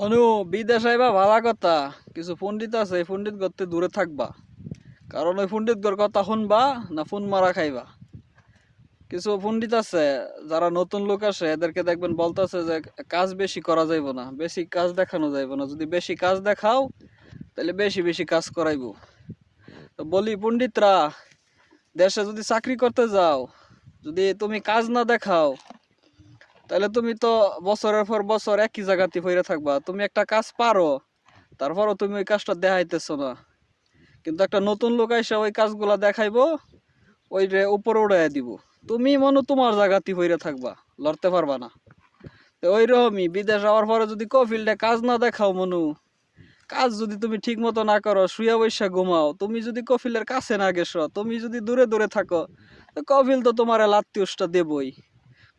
অনু বিদেশ আইবা ভালা কথা। কিছু পণ্ডিত আছে, এই পণ্ডিত গড়তে দূরে থাকবা। কারণ ওই পণ্ডিত গড় কথা শুনবা না ফোন মারা খাইবা। কিছু পণ্ডিত আছে যারা নতুন লোক আসে এদেরকে দেখবেন বলতেছে যে কাজ বেশি করা যাইব না, বেশি কাজ দেখানো যাইব না। যদি বেশি কাজ দেখাও তাহলে বেশি বেশি কাজ করাইবো। তো বলি পণ্ডিতরা, দেশে যদি চাকরি করতে যাও, যদি তুমি কাজ না দেখাও তাহলে তুমি তো বছরের পর বছর একই জায়গাতে পড়ে থাকবা। তুমি একটা কাজ পারো, তারপরও তুমি ওই কাজটা দেখাইতেছো না। কিন্তু একটা নতুন লোক এসে ওই কাজগুলা দেখাইবো, ওই রে উপরে উড়াইয়া দিব। তুমি মনে তোমার জায়গাতে পড়ে থাকবা, লড়তে পারবা না। তো ওই রকমই বিদেশ যাওয়ার পরে যদি কফিল্ডে কাজ না দেখাও মনু, কাজ যদি তুমি ঠিক মতো না করো, শুয়ে বৈশা ঘুমাও, তুমি যদি কফিলের কাছে না গেছো, তুমি যদি দূরে দূরে থাকো, তো কফিল তো তোমার লাত্তি উষ্টা দেবই।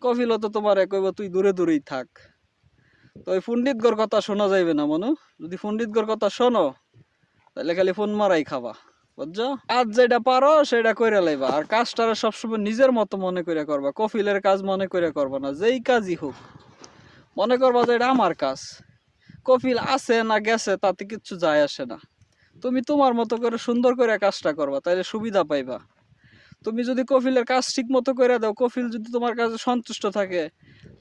কফিলও তো তোমার কইব তুই দূরে দূরেই থাক। তো ওই পণ্ডিতগর কথা শোনা যাইবে না মনু। যদি পণ্ডিতগর কথা শোনো তাহলে খালি ফোন মারাই খাবা, বুঝছো? কাজ যেটা পারো সেটা কইরা লাইবা, আর কাজটারে সবসময় নিজের মতো মনে করে করবা। কফিলের কাজ মনে করে করবা না, যেই কাজই হোক মনে করবা যে এটা আমার কাজ। কফিল আছে না গেছে তাতে কিচ্ছু যায় আসে না। তুমি তোমার মতো করে সুন্দর করে কাজটা করবা, তাইলে সুবিধা পাইবা। তুমি যদি কফিলের কাজ ঠিক মতো করে দাও, কফিল যদি তোমার কাছে সন্তুষ্ট থাকে,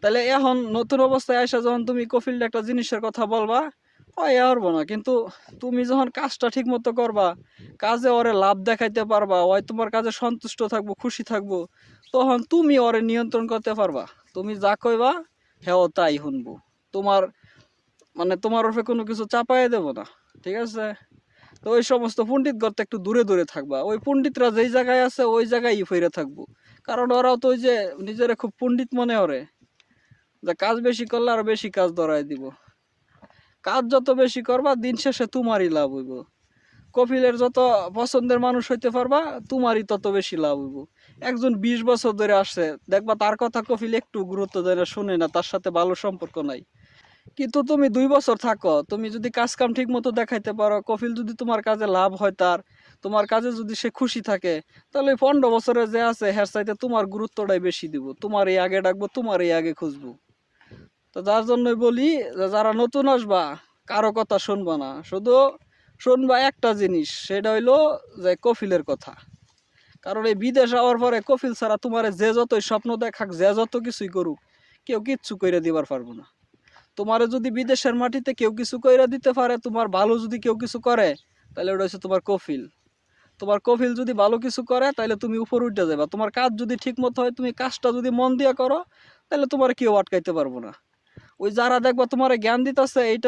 তাহলে এখন নতুন অবস্থায় আসা যখন তুমি কফিলটা একটা জিনিসের কথা বলবা, ওই পারবো না। কিন্তু তুমি যখন কাজটা ঠিক মতো করবা, কাজে ওরে লাভ দেখাইতে পারবা, ওই তোমার কাজে সন্তুষ্ট থাকবো, খুশি থাকবো, তখন তুমি ওরে নিয়ন্ত্রণ করতে পারবা। তুমি যা কইবা হ্যাঁ তাই শুনবো। তোমার মানে তোমার ওপরে কোনো কিছু চাপাই দেব না, ঠিক আছে? তো ওই সমস্ত পণ্ডিত গর্তে একটু দূরে দূরে থাকবা। ওই পণ্ডিতরা যেই জায়গায় আছে ওই জায়গায় ফিরে থাকবো। কারণ ওরাও তো ওই যে নিজেরা খুব পণ্ডিত মনে করে, যে কাজ বেশি করলে আরো বেশি কাজ ধরাই দিব। কাজ যত বেশি করবা দিন শেষে তোমারই লাভ হইব। কপিলের যত পছন্দের মানুষ হইতে পারবা, তোমারই তত বেশি লাভ হইব। একজন 20 বছর ধরে আসছে, দেখবা তার কথা কপিল একটু গুরুত্ব দেয় না, শুনে না, তার সাথে ভালো সম্পর্ক নাই। কিন্তু তুমি 2 বছর থাকো, তুমি যদি কাজ কাম ঠিক মতো দেখাইতে পারো, কফিল যদি তোমার কাজে লাভ হয়, তার তোমার কাজে যদি সে খুশি থাকে, তাহলে ওই 15 বছরে যে আছে হের চাইতে তোমার গুরুত্বটাই বেশি দিব। তোমার এই আগে ডাকবো, তোমার এই আগে খুঁজবো। তো যার জন্যই বলি যে যারা নতুন আসবা, কারো কথা শুনবা না, শুধু শুনবা একটা জিনিস, সেটা হইলো যে কফিলের কথা। কারণ এই বিদেশ যাওয়ার পরে কফিল ছাড়া তোমার যে যতই স্বপ্ন দেখাক, যে যত কিছুই করুক, কেউ কিচ্ছু কইরা দিবার পারবো না। তোমারে যদি বিদেশের মাটিতে কেউ কিছু কইরা দিতে পারে, তোমার ভালো যদি কেউ কিছু করে, তাহলে ওটা হচ্ছে তোমার কফিল। তোমার কফিল যদি ভালো কিছু করে তাহলে তুমি উপর উঠে যাবে। তোমার কাজ যদি ঠিক মতো হয়, তুমি কাজটা যদি মন দিয়া করো, তাহলে তোমার কেউ আটকাইতে পারবো না। ওই যারা দেখবা তোমার জ্ঞান দিতেছে, এইটা